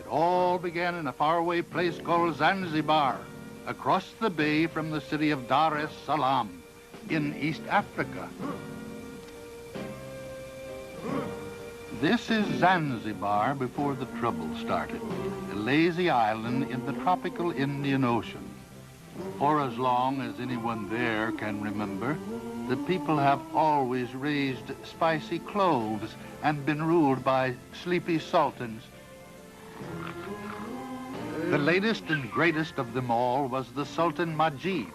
It all began in a faraway place called Zanzibar, across the bay from the city of Dar es Salaam in East Africa. This is Zanzibar before the trouble started, a lazy island in the tropical Indian Ocean. For as long as anyone there can remember, the people have always raised spicy cloves and been ruled by sleepy sultans. The latest and greatest of them all was the Sultan Majid.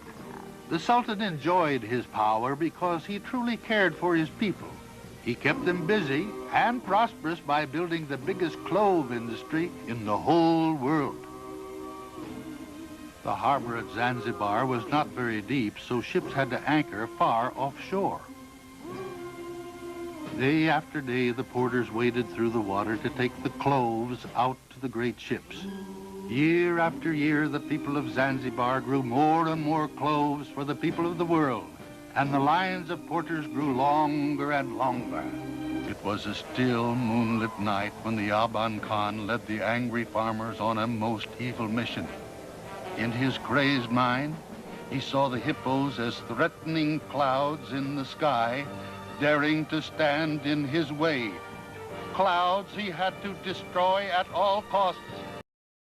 The Sultan enjoyed his power because he truly cared for his people. He kept them busy and prosperous by building the biggest clove industry in the whole world. The harbor at Zanzibar was not very deep, so ships had to anchor far offshore. Day after day, the porters waded through the water to take the cloves out to the great ships. Year after year, the people of Zanzibar grew more and more cloves for the people of the world, and the lines of porters grew longer and longer. It was a still moonlit night when the Aban Khan led the angry farmers on a most evil mission. In his crazed mind, he saw the hippos as threatening clouds in the sky, daring to stand in his way. Clouds he had to destroy at all costs.